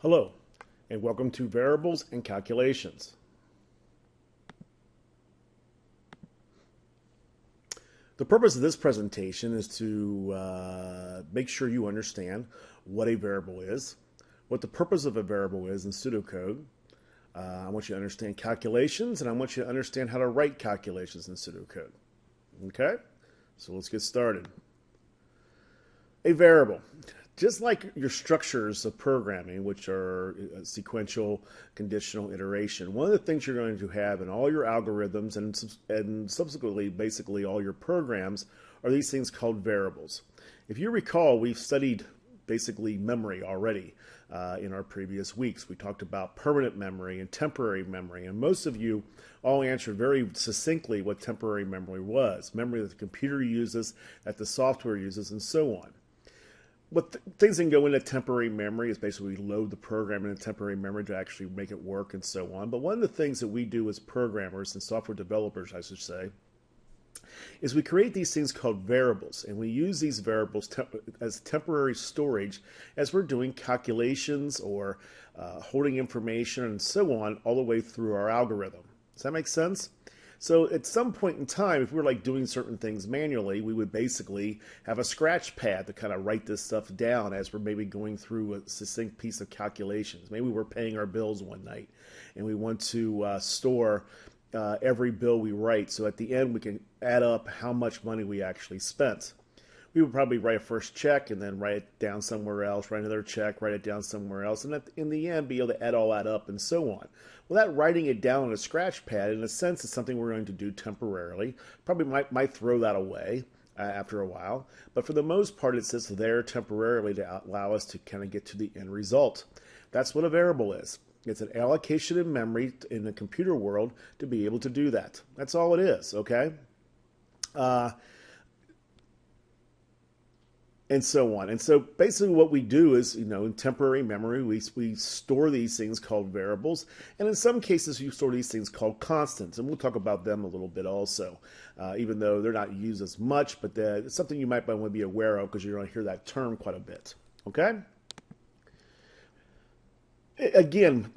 Hello, and welcome to Variables and Calculations. The purpose of this presentation is to make sure you understand what a variable is, what the purpose of a variable is in pseudocode. I want you to understand calculations, and I want you to understand how to write calculations in pseudocode. Okay? So let's get started. A variable. Just like your structures of programming, which are sequential, conditional, iteration, one of the things you're going to have in all your algorithms and subsequently basically all your programs are these things called variables. If you recall, we've studied basically memory already in our previous weeks. We talked about permanent memory and temporary memory, and most of you all answered very succinctly what temporary memory was. Memory that the computer uses, that the software uses, and so on. Things that can go into temporary memory is basically we load the program into temporary memory to actually make it work and so on. But one of the things that we do as programmers and software developers, I should say, is we create these things called variables, and we use these variables as temporary storage as we're doing calculations or holding information and so on all the way through our algorithm. Does that make sense? So at some point in time, if we were like doing certain things manually, we would basically have a scratch pad to kind of write this stuff down as we're maybe going through a succinct piece of calculations. Maybe we're paying our bills one night and we want to store every bill we write, so at the end we can add up how much money we actually spent. We would probably write a first check and then write it down somewhere else, write another check, write it down somewhere else, and in the end be able to add all that up and so on. Well, that writing it down on a scratch pad, in a sense, is something we're going to do temporarily. Probably might throw that away after a while, but for the most part, it sits there temporarily to allow us to kind of get to the end result. That's what a variable is. It's an allocation of memory in the computer world to be able to do that. That's all it is, okay? And so on. And so basically what we do is, in temporary memory, we store these things called variables. And in some cases, you store these things called constants. And we'll talk about them a little bit also, even though they're not used as much. But it's something you might want to be aware of because you're going to hear that term quite a bit. Okay? Again,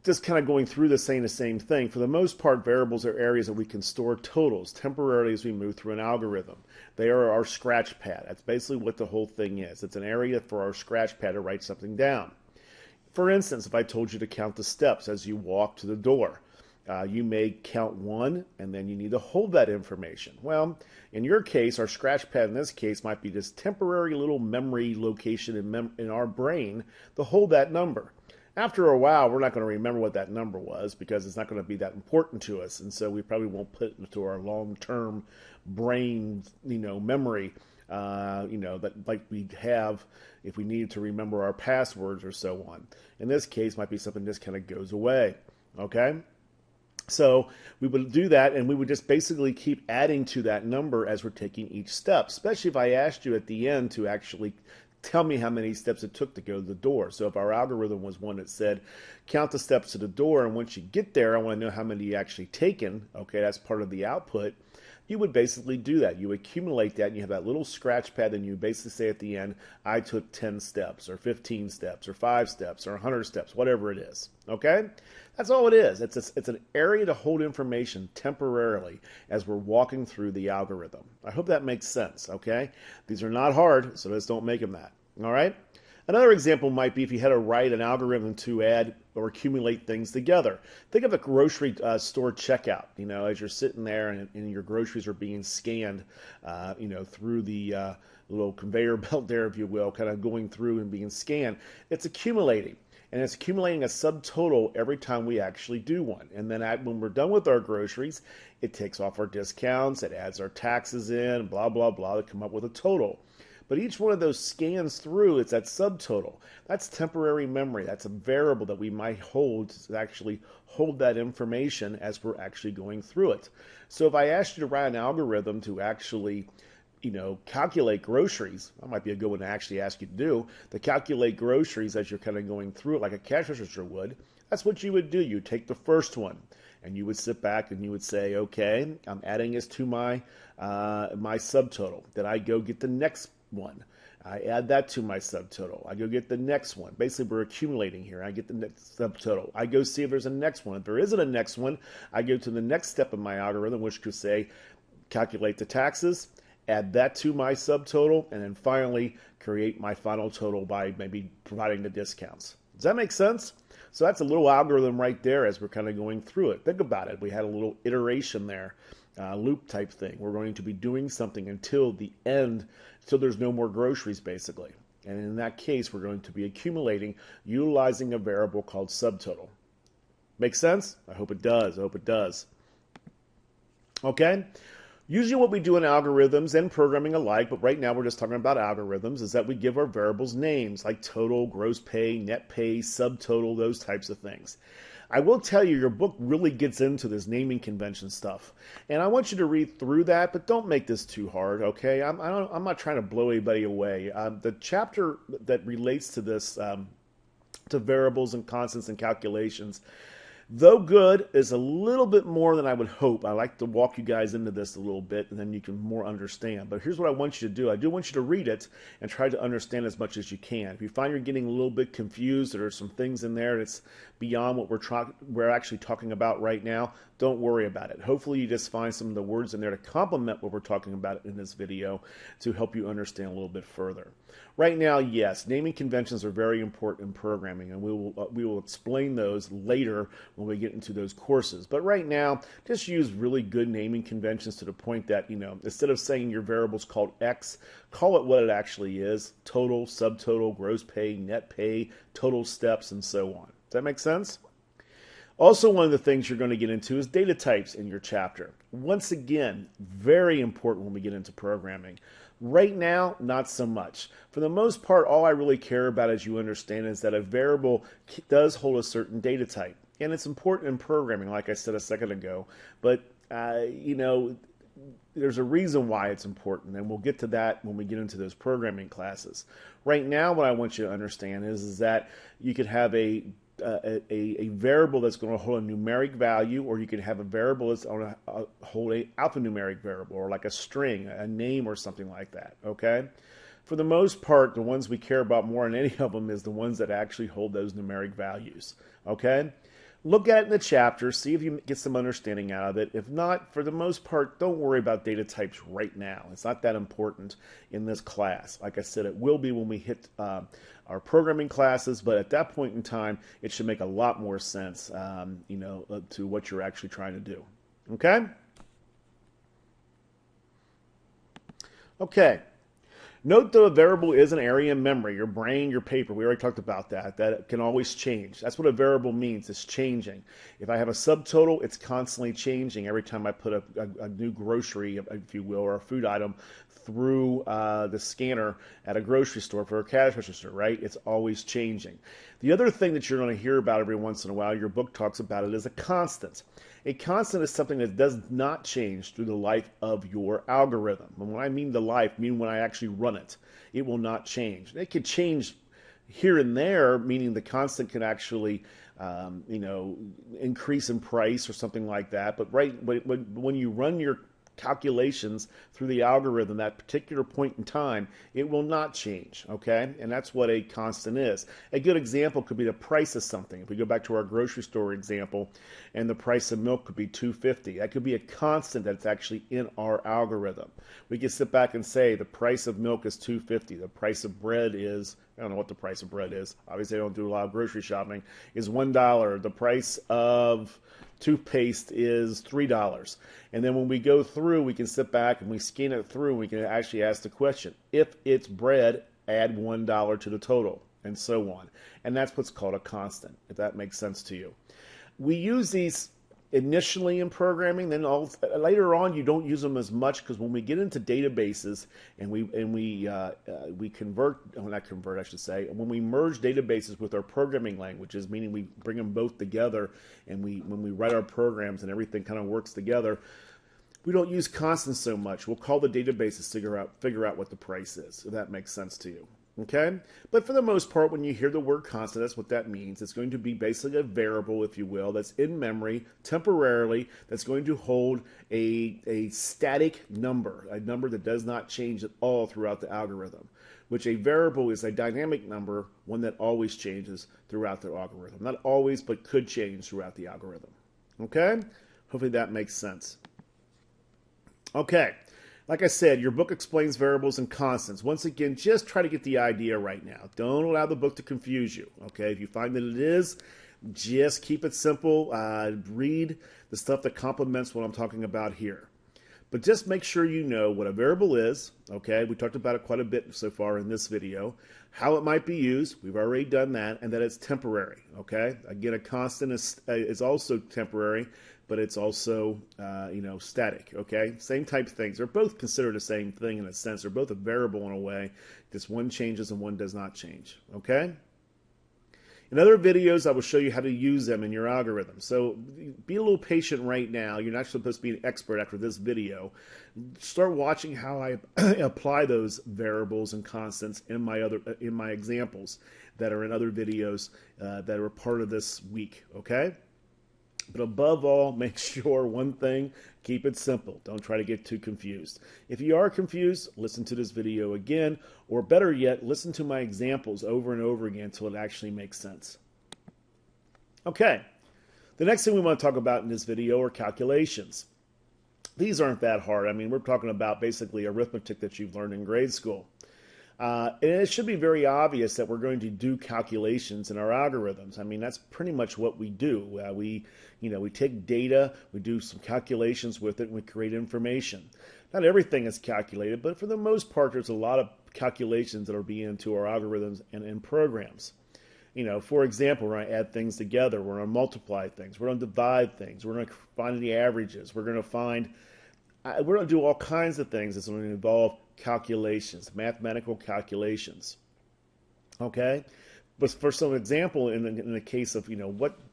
just kind of going through this saying the same thing. For the most part, variables are areas that we can store totals temporarily as we move through an algorithm. They are our scratch pad. That's basically what the whole thing is. It's an area for our scratch pad to write something down. For instance, if I told you to count the steps as you walk to the door, you may count one and then you need to hold that information. Well, in your case, our scratch pad in this case might be this temporary little memory location in our brain to hold that number. After a while, we're not going to remember what that number was because it's not going to be that important to us, and so we probably won't put it into our long-term brain, memory, that like we have if we needed to remember our passwords or so on. In this case, might be something that just kind of goes away. Okay. So we would do that, and we would just basically keep adding to that number as we're taking each step, especially if I asked you at the end to actually tell me how many steps it took to go to the door. So if our algorithm was one that said, count the steps to the door, and once you get there, I want to know how many you actually taken, okay, that's part of the output, you would basically do that. You accumulate that, and you have that little scratch pad, and you basically say at the end, I took 10 steps, or 15 steps, or 5 steps, or 100 steps, whatever it is, okay? That's all it is. It's an area to hold information temporarily as we're walking through the algorithm. I hope that makes sense, okay? These are not hard, so just don't make them that, all right? Another example might be if you had to write an algorithm to add or accumulate things together. Think of a grocery store checkout, as you're sitting there and your groceries are being scanned, through the little conveyor belt there, if you will, kind of going through and being scanned. It's accumulating. And it's accumulating a subtotal every time we actually do one. And then when we're done with our groceries, it takes off our discounts, it adds our taxes in, blah, blah, blah, to come up with a total. But each one of those scans through, it's that subtotal. That's temporary memory. That's a variable that we might hold to actually hold that information as we're actually going through it. So if I asked you to write an algorithm to actually calculate groceries, that might be a good one to actually ask you to do, to calculate groceries as you're kind of going through it like a cash register would, that's what you would do. You would take the first one and you would sit back and you would say, okay, I'm adding this to my subtotal. Then I go get the next one. I add that to my subtotal. I go get the next one. Basically, we're accumulating here. I get the next subtotal. I go see if there's a next one. If there isn't a next one, I go to the next step of my algorithm, which could say calculate the taxes, add that to my subtotal, and then finally create my final total by maybe providing the discounts. Does that make sense? So that's a little algorithm right there as we're kind of going through it. Think about it. We had a little iteration there, loop type thing. We're going to be doing something until the end, until there's no more groceries basically. And in that case, we're going to be accumulating, utilizing a variable called subtotal. Make sense? I hope it does. I hope it does. Okay? Usually what we do in algorithms and programming alike, but right now we're just talking about algorithms, is that we give our variables names like total, gross pay, net pay, subtotal, those types of things. I will tell you, your book really gets into this naming convention stuff. And I want you to read through that, but don't make this too hard, okay? I'm not trying to blow anybody away. The chapter that relates to this, to variables and constants and calculations, though good, is a little bit more than I would hope. I like to walk you guys into this a little bit, and then you can more understand. But here's what I want you to do. I do want you to read it and try to understand as much as you can. If you find you're getting a little bit confused, there are some things in there that's beyond what we're actually talking about right now, don't worry about it. Hopefully you just find some of the words in there to complement what we're talking about in this video to help you understand a little bit further. Right now, yes, naming conventions are very important in programming, and we will explain those later when we get into those courses. But right now, just use really good naming conventions to the point that, instead of saying your variable's called X, call it what it actually is: total, subtotal, gross pay, net pay, total steps, and so on. Does that make sense? Also, one of the things you're going to get into is data types in your chapter. Once again, very important when we get into programming. Right now, not so much. For the most part, all I really care about, as you understand, is that a variable does hold a certain data type. And it's important in programming, like I said a second ago. But, there's a reason why it's important, and we'll get to that when we get into those programming classes. Right now, what I want you to understand is that you could have a variable that's going to hold a numeric value, or you could have a variable that's going to hold a alphanumeric variable, or like a string, a name, or something like that, okay? For the most part, the ones we care about more than any of them is the ones that actually hold those numeric values, okay? Look at it in the chapter, see if you get some understanding out of it. If not, for the most part, don't worry about data types right now. It's not that important in this class. Like I said, it will be when we hit our programming classes, but at that point in time, it should make a lot more sense, to what you're actually trying to do. Okay? Okay. Note that a variable is an area in memory, your brain, your paper. We already talked about that. That can always change. That's what a variable means. It's changing. If I have a subtotal, it's constantly changing every time I put a new grocery, if you will, or a food item through the scanner at a grocery store for a cash register, right? It's always changing. The other thing that you're going to hear about every once in a while, your book talks about it, is a constant. A constant is something that does not change through the life of your algorithm. And when I mean the life, I mean when I actually run it. It will not change. It could change here and there, meaning the constant can actually increase in price or something like that. But when you run your calculations through the algorithm, that particular point in time, it will not change, okay? And that's what a constant is. A good example could be the price of something. If we go back to our grocery store example, and the price of milk could be $2.50, that could be a constant that's actually in our algorithm. We can sit back and say the price of milk is $2.50, the price of bread is, I don't know what the price of bread is, obviously I don't do a lot of grocery shopping, is $1, the price of toothpaste is $3. And then when we go through, we can sit back and we scan it through, and we can actually ask the question, if it's bread, add $1 to the total, and so on. And that's what's called a constant, if that makes sense to you. We use these initially in programming, then later on you don't use them as much, because when we get into databases and we convert, well, not convert I should say, when we merge databases with our programming languages, meaning we bring them both together, and when we write our programs and everything kind of works together, we don't use constants so much. We'll call the databases to figure out what the price is, if that makes sense to you. Okay? But for the most part, when you hear the word constant, that's what that means. It's going to be basically a variable, if you will, that's in memory temporarily, that's going to hold a static number, a number that does not change at all throughout the algorithm. which a variable is a dynamic number, one that always changes throughout the algorithm. Not always, but could change throughout the algorithm. Okay? Hopefully that makes sense. Okay. Like I said, your book explains variables and constants. Once again, just try to get the idea right now. Don't allow the book to confuse you. Okay? If you find that it is, just keep it simple. Read the stuff that complements what I'm talking about here. But just make sure you know what a variable is, okay? We talked about it quite a bit so far in this video. How it might be used, we've already done that, and that it's temporary, okay? Again, a constant is also temporary, but it's also, static, okay? Same type of things. They're both considered the same thing in a sense. They're both a variable in a way. Just one changes and one does not change, okay? In other videos, I will show you how to use them in your algorithm. So be a little patient right now. You're not supposed to be an expert after this video. Start watching how I apply those variables and constants in my examples that are in other videos that are part of this week, okay? But above all, make sure one thing, keep it simple. Don't try to get too confused. If you are confused, listen to this video again, or better yet, listen to my examples over and over again until it actually makes sense. Okay, the next thing we want to talk about in this video are calculations. These aren't that hard. I mean, we're talking about basically arithmetic that you've learned in grade school. And it should be very obvious that we're going to do calculations in our algorithms. I mean, that's pretty much what we do. We take data, we do some calculations with it, and we create information. Not everything is calculated, but for the most part, there's a lot of calculations that are being into our algorithms and in programs. For example, we're going to add things together. We're going to multiply things. We're going to divide things. We're going to find the averages. We're going to do all kinds of things that's going to involve calculations, mathematical calculations. Okay? But for some example, in the case of,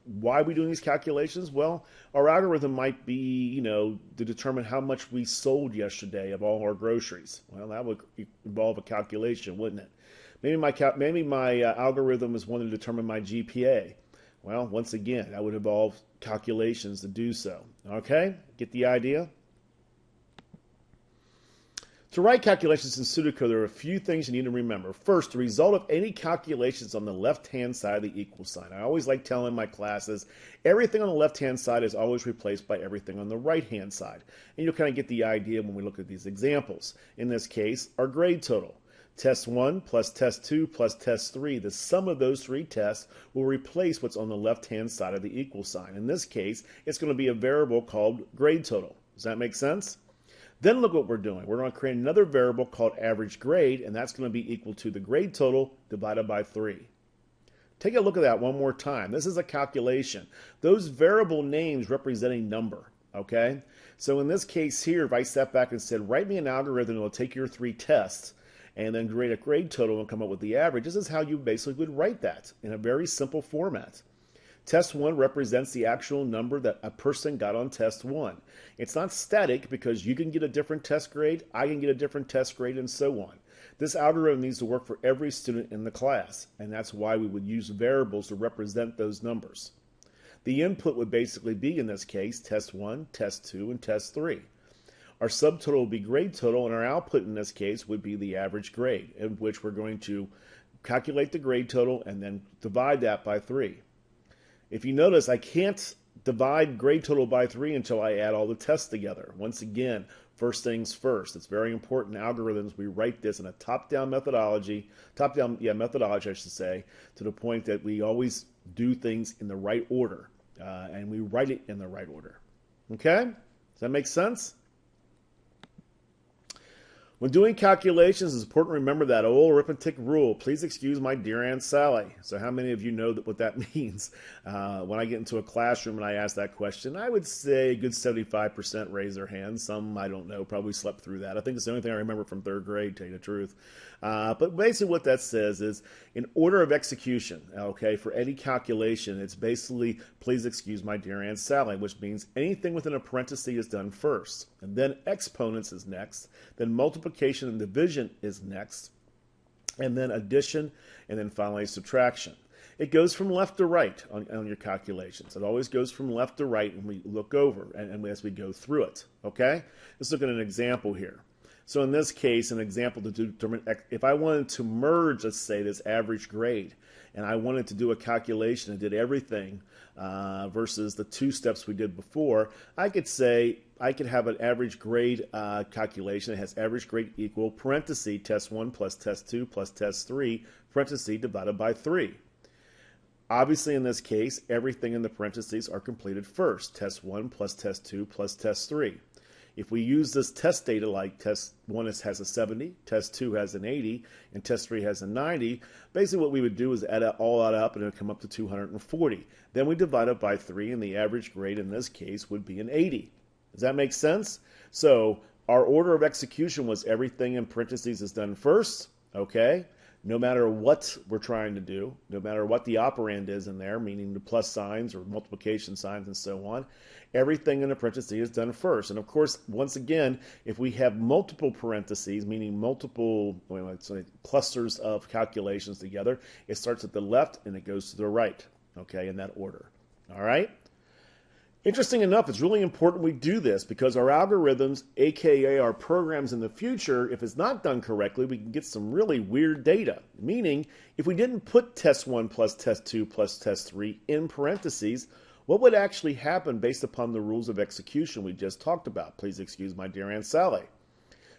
why are we doing these calculations? Well, our algorithm might be, to determine how much we sold yesterday of all our groceries. Well, that would involve a calculation, wouldn't it? Maybe my algorithm is one to determine my GPA. Well, once again, that would involve calculations to do so. Okay? Get the idea? To write calculations in pseudocode, there are a few things you need to remember. First, the result of any calculations on the left-hand side of the equal sign. I always like telling my classes, everything on the left-hand side is always replaced by everything on the right-hand side. And you'll kind of get the idea when we look at these examples. In this case, our grade total. Test 1 plus test 2 plus test 3. The sum of those three tests will replace what's on the left-hand side of the equal sign. In this case, it's going to be a variable called grade total. Does that make sense? Then look what we're doing. We're going to create another variable called average grade, and that's going to be equal to the grade total divided by 3. Take a look at that one more time. This is a calculation. Those variable names represent a number, okay? So in this case here, if I step back and said, write me an algorithm that will take your 3 tests and then create a grade total and come up with the average, this is how you basically would write that in a very simple format. Test 1 represents the actual number that a person got on test 1. It's not static because you can get a different test grade, I can get a different test grade, and so on. This algorithm needs to work for every student in the class, and that's why we would use variables to represent those numbers. The input would basically be, in this case, test 1, test 2, and test 3. Our subtotal would be grade total, and our output in this case would be the average grade, in which we're going to calculate the grade total and then divide that by 3. If you notice, I can't divide grade total by 3 until I add all the tests together. Once again, first things first. It's very important in algorithms. We write this in a top-down methodology, methodology I should say, to the point that we always do things in the right order, and we write it in the right order. Okay? Does that make sense? When doing calculations, it's important to remember that old arithmetic rule. Please excuse my dear Aunt Sally. So how many of you know what that means? When I get into a classroom and I ask that question, I would say a good 75% raise their hands. Some, I don't know, probably slept through that. I think it's the only thing I remember from 3rd grade, to tell you the truth. But basically what that says is, in order of execution, okay, for any calculation, it's basically, please excuse my dear Aunt Sally, which means anything within a parenthesis is done first. And then exponents is next. Then multiplication and division is next. And then addition, and then finally subtraction. It goes from left to right on your calculations. It always goes from left to right when we look over and as we go through it. Okay? Let's look at an example here. So in this case, an example to determine, if I wanted to merge, let's say, this average grade, and I wanted to do a calculation and did everything versus the 2 steps we did before, I could say, I could have an average grade calculation that has average grade equal parenthesis test 1 plus test 2 plus test 3 parenthesis divided by 3. Obviously, in this case, everything in the parentheses are completed first. Test 1 plus test 2 plus test 3. If we use this test data like test 1 has a 70, test 2 has an 80, and test 3 has a 90, basically what we would do is add all that up and it would come up to 240. Then we divide it by 3 and the average grade in this case would be an 80. Does that make sense? So our order of execution was everything in parentheses is done first, okay? No matter what we're trying to do, no matter what the operand is in there, meaning the plus signs or multiplication signs and so on, everything in the parentheses is done first. And of course, once again, if we have multiple parentheses, meaning multiple clusters of calculations together, it starts at the left and it goes to the right, okay, in that order. All right? Interesting enough, it's really important we do this because our algorithms, aka our programs in the future, if it's not done correctly, we can get some really weird data. Meaning, if we didn't put test 1 plus test 2 plus test 3 in parentheses, what would actually happen based upon the rules of execution we just talked about? Please excuse my dear Aunt Sally.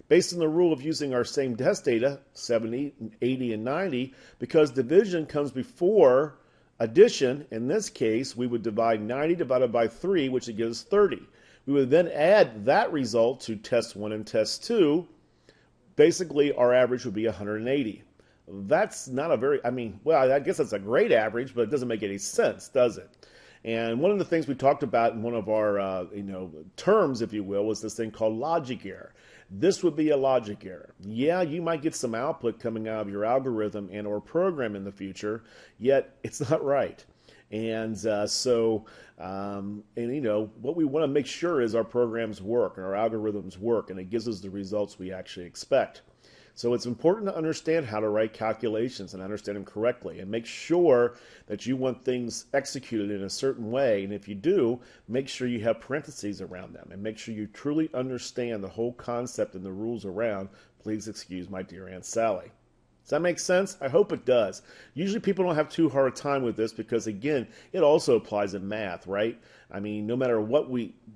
Based on the rule of using our same test data, 70, 80, and 90, because division comes before addition, in this case, we would divide 90 divided by 3, which gives 30. We would then add that result to test 1 and test 2. Basically, our average would be 180. That's not a very, well, I guess that's a great average, but it doesn't make any sense, does it? And one of the things we talked about in one of our, terms, if you will, was this thing called logic error. This would be a logic error. Yeah, you might get some output coming out of your algorithm and or program in the future, yet it's not right. And what we want to make sure is our programs work and our algorithms work, and it gives us the results we actually expect. So it's important to understand how to write calculations and understand them correctly and make sure that you want things executed in a certain way. And if you do, make sure you have parentheses around them and make sure you truly understand the whole concept and the rules around. Please excuse my dear Aunt Sally. Does that make sense? I hope it does. Usually people don't have too hard a time with this because, again, it also applies in math, right? No matter what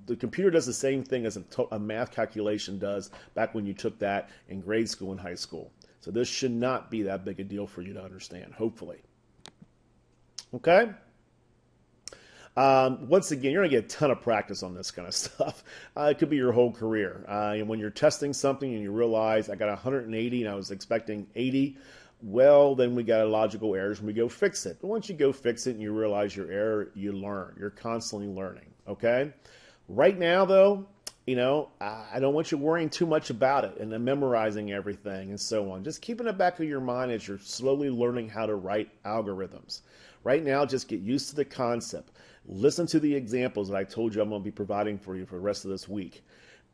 the computer does the same thing as a math calculation does back when you took that in grade school and high school. So this should not be that big a deal for you to understand, hopefully. Okay? Once again, you're going to get a ton of practice on this kind of stuff. It could be your whole career. And when you're testing something and you realize I got 180 and I was expecting 80, well, then we got logical errors and we go fix it. But once you go fix it and you realize your error, you learn. You're constantly learning, okay? Right now, though, I don't want you worrying too much about it and then memorizing everything and so on. Just keep in the back of your mind as you're slowly learning how to write algorithms. Right now, just get used to the concept. Listen to the examples that I told you I'm going to be providing for you for the rest of this week.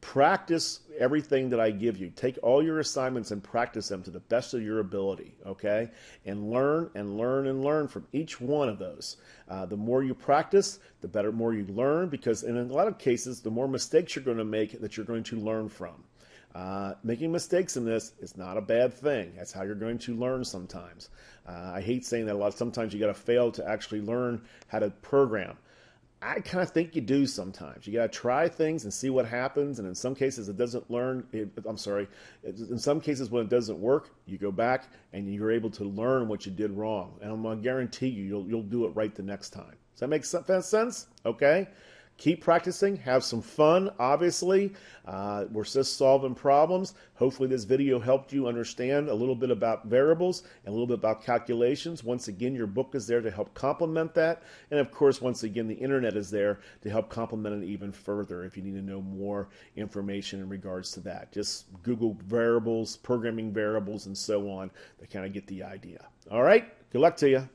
Practice everything that I give you. Take all your assignments and practice them to the best of your ability, okay? And learn and learn and learn from each one of those. The more you practice, the more you learn, because in a lot of cases, the more mistakes you're going to make that you're going to learn from. Making mistakes in this is not a bad thing. That's how you're going to learn sometimes. I hate saying that sometimes you got to fail to actually learn how to program. I kind of think you do sometimes. You got to try things and see what happens. And in some cases, in some cases when it doesn't work, you go back and you're able to learn what you did wrong. And I'm going to guarantee you'll do it right the next time. Does that make sense? Okay. Keep practicing, have some fun, obviously. We're just solving problems. Hopefully this video helped you understand a little bit about variables and a little bit about calculations. Once again, your book is there to help complement that. And of course, once again, the internet is there to help complement it even further if you need to know more information in regards to that. Just Google variables, programming variables, and so on to kind of get the idea. All right, good luck to you.